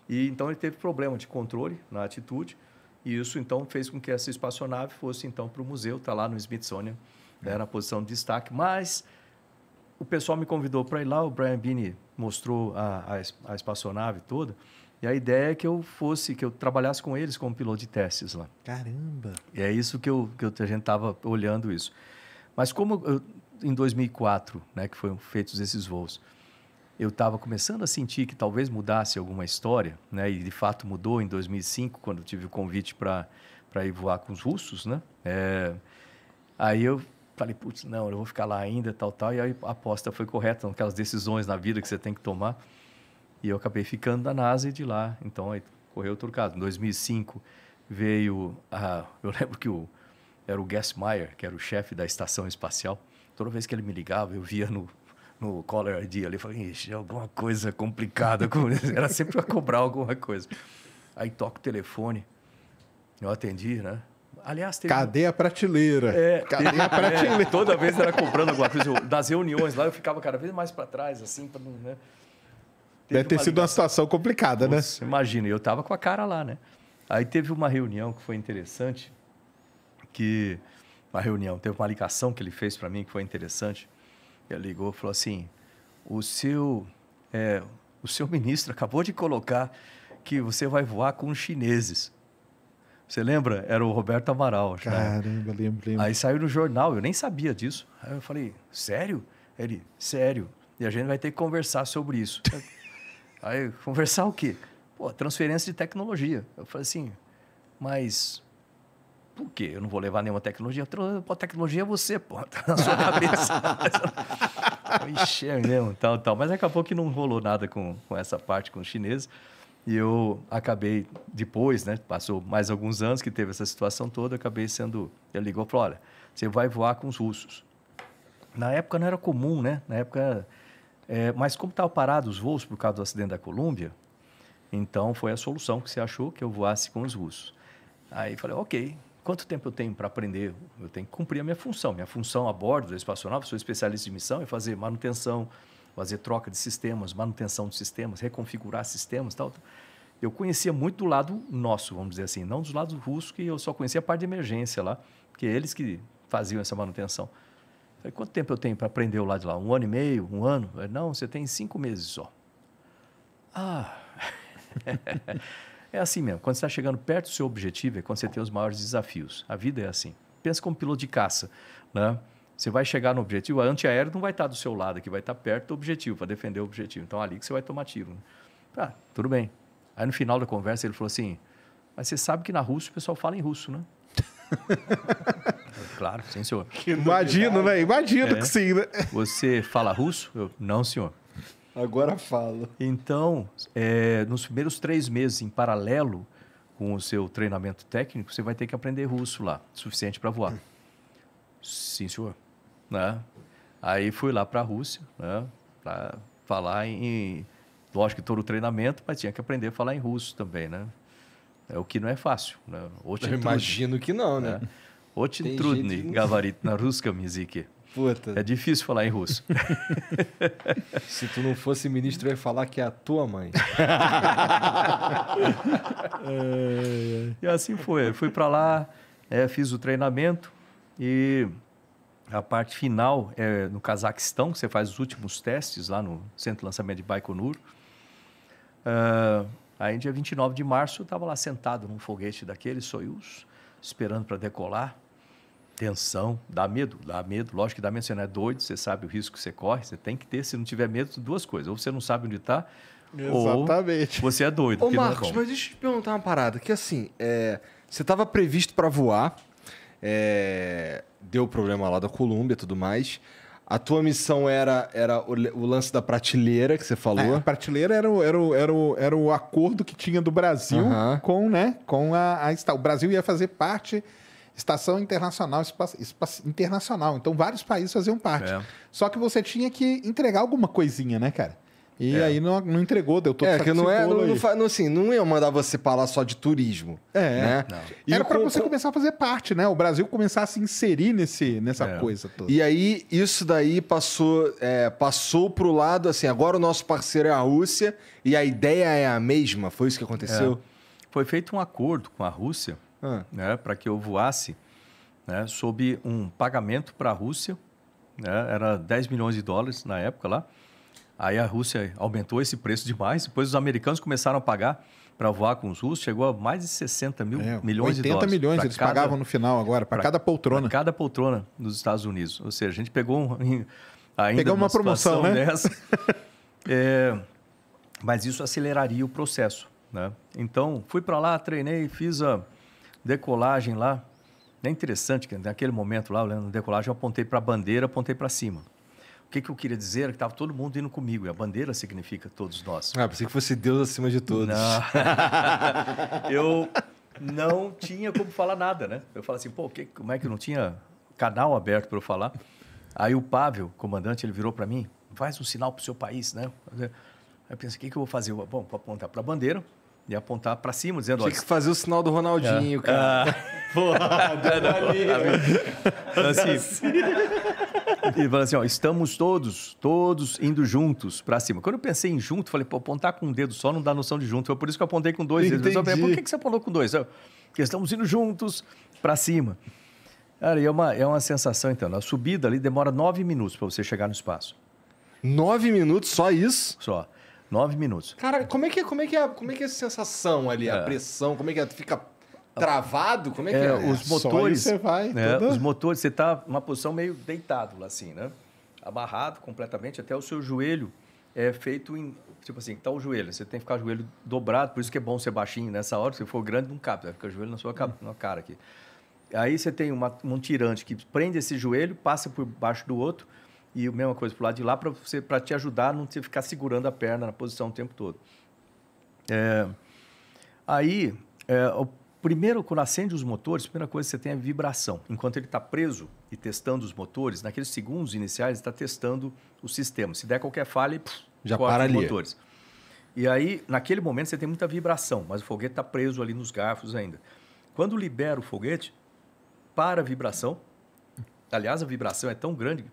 E então ele teve problema de controle na atitude e isso então fez com que essa espaçonave fosse então para o museu, está lá no Smithsonian, né, na posição de destaque. Mas o pessoal me convidou para ir lá, o Brian Binnie mostrou a espaçonave toda e a ideia é que eu trabalhasse com eles como piloto de testes lá. Caramba! E é isso que a gente estava olhando isso. Mas como em 2004, né, que foram feitos esses voos, eu estava começando a sentir que talvez mudasse alguma história, né, e de fato mudou em 2005, quando eu tive o convite para ir voar com os russos, né? Aí eu falei, putz, não, eu vou ficar lá ainda, tal, e aí a aposta foi correta, aquelas decisões na vida que você tem que tomar. E eu acabei ficando na NASA e de lá, então aí correu outro caso. Em 2005 veio, eu lembro que era o Gassmeyer, que era o chefe da estação espacial. Toda vez que ele me ligava, eu via no Caller ID ali, eu falei, ixi, alguma coisa complicada. Era sempre para cobrar alguma coisa. Aí toca o telefone, eu atendi, né? Aliás, teve... Cadê a prateleira? Cadê a prateleira? Toda vez era cobrando alguma coisa. Das reuniões lá, eu ficava cada vez mais para trás, assim, para não... Né? Deve ter sido uma situação complicada, Nossa, né? Imagina, eu estava com a cara lá, né? Aí teve uma reunião que foi interessante, teve uma ligação que ele fez para mim que foi interessante. Ele ligou e falou assim, o seu ministro acabou de colocar que você vai voar com os chineses. Você lembra? Era o Roberto Amaral. Caramba, lembro. Aí saiu no jornal, eu nem sabia disso. Aí eu falei, sério? Ele, sério. E a gente vai ter que conversar sobre isso. Aí, conversar o quê? Pô, transferência de tecnologia. Eu falei assim, mas por quê? Eu não vou levar nenhuma tecnologia. A tecnologia é você, pô, tá na sua cabeça. Ixi, é mesmo, tal. Mas acabou que não rolou nada com essa parte com os chineses. E eu acabei, depois, né, passou mais alguns anos que teve essa situação toda, acabei sendo... Ele ligou e falou, olha, você vai voar com os russos. Na época não era comum, né? Na época... mas como estavam parados os voos por causa do acidente da Colômbia, então foi a solução que você achou, que eu voasse com os russos. Aí falei, ok, quanto tempo eu tenho para aprender? Eu tenho que cumprir a minha função. Minha função a bordo da espaçonave, sou especialista de missão, é fazer manutenção, fazer troca de sistemas, manutenção de sistemas, reconfigurar sistemas, tal. Eu conhecia muito do lado nosso, vamos dizer assim, não dos lados russos, que eu só conhecia a parte de emergência lá, que é eles que faziam essa manutenção. Falei, quanto tempo eu tenho para aprender o lado de lá? 1 ano e meio? 1 ano? Falei, não, você tem 5 meses só. É assim mesmo. Quando você está chegando perto do seu objetivo, é quando você tem os maiores desafios. A vida é assim. Pensa como piloto de caça, né? Você vai chegar no objetivo, a antiaéreo não vai estar do seu lado, aqui vai estar perto do objetivo, para defender o objetivo. Então, ali que você vai tomar tiro. Né? Tudo bem. Aí, no final da conversa, ele falou assim, mas você sabe que na Rússia o pessoal fala em russo, né? Claro, sim, senhor. Imagino, né? Imagino que sim, né? Você fala russo? Eu, não, senhor. Agora falo. Então, nos primeiros 3 meses, em paralelo com o seu treinamento técnico, você vai ter que aprender russo lá, suficiente para voar. Sim, senhor. Né? Aí fui lá para a Rússia, né? Para falar lógico que todo o treinamento, mas tinha que aprender a falar em russo também, né? O que não é fácil. Né? Eu imagino que não, né? Очень трудный говорить на русском языке. Puta. É difícil falar em russo. Se tu não fosse ministro, eu ia falar que é a tua mãe. E assim foi. Eu fui para lá, fiz o treinamento e a parte final é no Cazaquistão, que você faz os últimos testes lá no Centro de Lançamento de Baikonur. Aí, dia 29 de março, eu estava lá sentado num foguete daquele, Soyuz, esperando para decolar. Tensão, dá medo. Lógico que dá medo, você não é doido, você sabe o risco que você corre, você tem que ter, se não tiver medo, 2 coisas. Ou você não sabe onde está, ou você é doido. Ô, Marcos, mas deixa eu te perguntar uma parada, que assim, você estava previsto para voar, deu problema lá da Colômbia e tudo mais. A tua missão era o lance da prateleira que você falou. A prateleira era o acordo que tinha do Brasil com a o Brasil ia fazer parte Estação Internacional, internacional. Então, vários países faziam parte. Só que você tinha que entregar alguma coisinha, né, cara? E aí não entregou, deu todo que não ia mandar você para lá só de turismo. Né? Era para você começar a fazer parte, né? O Brasil começar a se inserir nessa coisa toda. E aí, isso daí passou pro lado, assim, agora o nosso parceiro é a Rússia e a ideia é a mesma? Foi isso que aconteceu? Foi feito um acordo com a Rússia, né, para que eu voasse, né, sob um pagamento para a Rússia, né, era 10 milhões de dólares na época lá. Aí a Rússia aumentou esse preço demais, depois os americanos começaram a pagar para voar com os russos, chegou a mais de 60 milhões de dólares. 80 milhões eles pagavam no final agora, para cada poltrona. Para cada poltrona nos Estados Unidos. Ou seja, a gente pegou ainda uma promoção, né? dessa. Mas isso aceleraria o processo, né? Então, fui para lá, treinei, fiz a decolagem lá. É interessante que naquele momento lá, olhando a decolagem, eu apontei para a bandeira, apontei para cima. O que eu queria dizer é que estava todo mundo indo comigo. E a bandeira significa todos nós. Pensei que fosse Deus acima de todos. Não. Eu não tinha como falar nada, né? Eu falei assim, como é que eu não tinha canal aberto para eu falar? Aí o Pavel, comandante, ele virou para mim, faz um sinal para o seu país, né? Aí eu pensei, o que eu vou fazer? Bom, vou apontar para a bandeira e apontar para cima, dizendo... Tinha que fazer o sinal do Ronaldinho, cara. Assim, e fala assim, ó, estamos todos indo juntos para cima. Quando eu pensei em junto, falei, pô, apontar com um dedo só não dá noção de junto. Foi por isso que eu apontei com 2 dedos. Por que você apontou com 2? Porque estamos indo juntos para cima. Cara, é uma sensação, então. A subida ali demora 9 minutos para você chegar no espaço. 9 minutos, só isso? Só. 9 minutos. Cara, como é que é a sensação ali? A pressão, como é que é? Fica travado? Como é que é? Os motores... Só aí você vai. Os motores, você está numa posição meio deitado, assim, né? Amarrado completamente, até o seu joelho é feito em... Tipo assim, tá o joelho, você tem que ficar o joelho dobrado, por isso que é bom ser baixinho nessa hora, se for grande, não cabe, vai ficar o joelho na cara aqui. Aí você tem um tirante que prende esse joelho, passa por baixo do outro, e a mesma coisa para o lado de lá, para te ajudar a não você ficar segurando a perna na posição o tempo todo. Primeiro, quando acende os motores, a primeira coisa que você tem é a vibração. Enquanto ele está preso e testando os motores, naqueles segundos iniciais, ele está testando o sistema. Se der qualquer falha, já para ali. Motores. E aí, naquele momento, você tem muita vibração, mas o foguete está preso ali nos garfos ainda. Quando libera o foguete, para a vibração. Aliás, a vibração é tão grande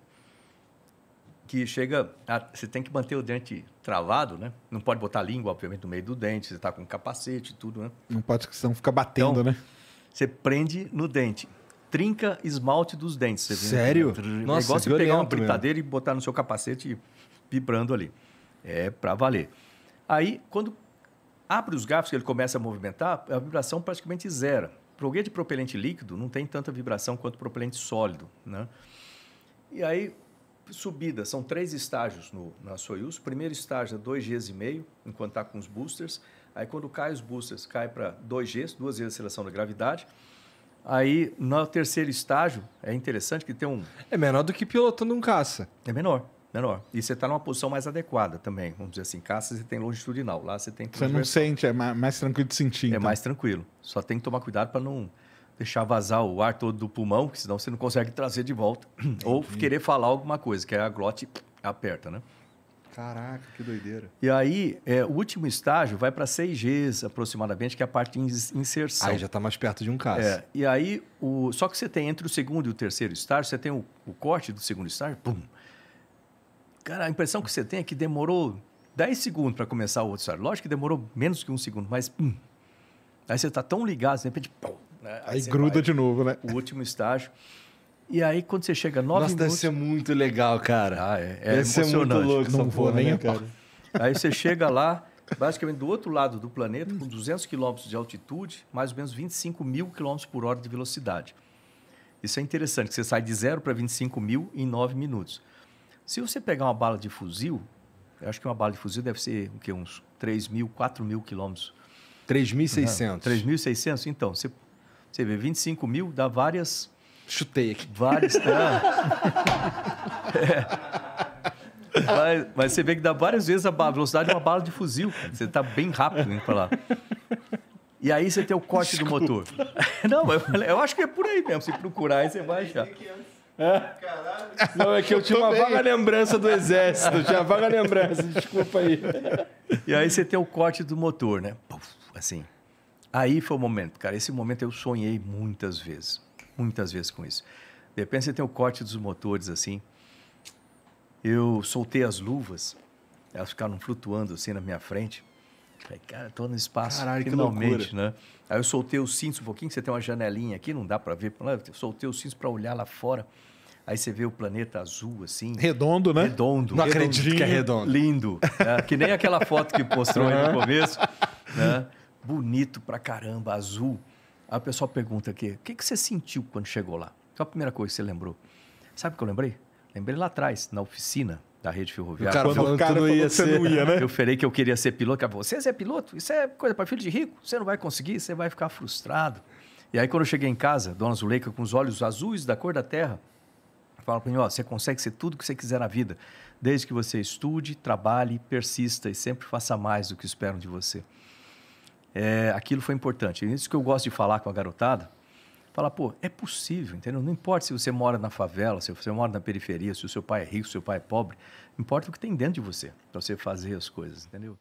que você tem que manter o dente travado, né? Não pode botar a língua, obviamente, no meio do dente. Você está com capacete e tudo, né? Não pode, senão fica batendo, então, né? Você prende no dente. Trinca esmalte dos dentes. Você Sério? Nossa, é igual você pegar uma britadeira e botar no seu capacete vibrando ali. É para valer. Aí, quando abre os garfos que ele começa a movimentar, a vibração praticamente zera. Foguete de propelente líquido não tem tanta vibração quanto propelente sólido, né? E aí, subida, são 3 estágios na Soyuz. O primeiro estágio é 2,5 Gs, enquanto está com os boosters. Aí, quando cai os boosters, cai para 2 Gs, 2 vezes a aceleração da gravidade. Aí, no terceiro estágio, é interessante que tem um... É menor do que pilotando um caça. É menor. E você está numa posição mais adequada também. Vamos dizer assim, caça você tem longitudinal. Lá você tem... Você não sente, é mais tranquilo de sentir. É mais tranquilo. Só tem que tomar cuidado para não deixar vazar o ar todo do pulmão, que senão você não consegue trazer de volta. Ou querer falar alguma coisa, que é a glote aperta, né? Caraca, que doideira. E aí, o último estágio vai para 6 Gs aproximadamente, que é a parte de inserção. Aí já está mais perto de um caça. E aí, só que você tem entre o segundo e o terceiro estágio, você tem o corte do segundo estágio, pum. Cara, a impressão que você tem é que demorou 10 segundos para começar o outro estágio. Lógico que demorou menos que 1 segundo, mas pum. Aí você está tão ligado, de repente, pum. Né? Aí gruda de novo, né? O último estágio. E aí, quando você chega 9 minutos... Nossa, deve ser muito legal, cara. Deve ser muito louco essa porra, né, cara? Aí você chega lá, basicamente do outro lado do planeta, com 200 quilômetros de altitude, mais ou menos 25 mil quilômetros por hora de velocidade. Isso é interessante, que você sai de 0 para 25 mil em 9 minutos. Se você pegar uma bala de fuzil, eu acho que uma bala de fuzil deve ser o quê? Uns 3 mil, 4 mil quilômetros. 3.600. 3.600? Então, você vê 25 mil, dá várias... Chutei aqui. Várias... Mas você vê que dá várias vezes a velocidade de uma bala de fuzil. Você está bem rápido indo para lá. E aí você tem o corte do motor. Não, eu acho que é por aí mesmo. Se procurar, aí você vai achar. Caralho. Não, é que eu tinha uma vaga lembrança do exército. Tinha vaga lembrança, desculpa aí. E aí você tem o corte do motor, né? Puf, assim. Aí foi o momento, cara. Esse momento eu sonhei muitas vezes com isso. De repente você tem o corte dos motores, assim. Eu soltei as luvas, elas ficaram flutuando assim na minha frente. Falei, cara, tô no espaço. Caralho, finalmente, né? Aí eu soltei os cintos um pouquinho, você tem uma janelinha aqui, não dá para ver. Eu soltei os cintos para olhar lá fora. Aí você vê o planeta azul, assim. Redondo, né? Redondo. Não acredito que é redondo. Lindo. Né? Que nem aquela foto que mostrou aí no começo. Né? Bonito pra caramba, azul. Aí o pessoal pergunta aqui, o que você sentiu quando chegou lá? Qual a primeira coisa que você lembrou? Sabe o que eu lembrei? Lembrei lá atrás, na oficina da rede ferroviária. O cara falando que não ia ser. Não ia, né? Eu falei que eu queria ser piloto. Cara, você é piloto? Isso é coisa para filho de rico. Você não vai conseguir, você vai ficar frustrado. E aí, quando eu cheguei em casa, Dona Zuleika, com os olhos azuis da cor da terra, fala para mim, você consegue ser tudo o que você quiser na vida, desde que você estude, trabalhe, persista e sempre faça mais do que esperam de você. Aquilo foi importante. É isso que eu gosto de falar com a garotada. Falar, é possível, entendeu? Não importa se você mora na favela, se você mora na periferia, se o seu pai é rico, se o seu pai é pobre. Importa o que tem dentro de você, para você fazer as coisas, entendeu?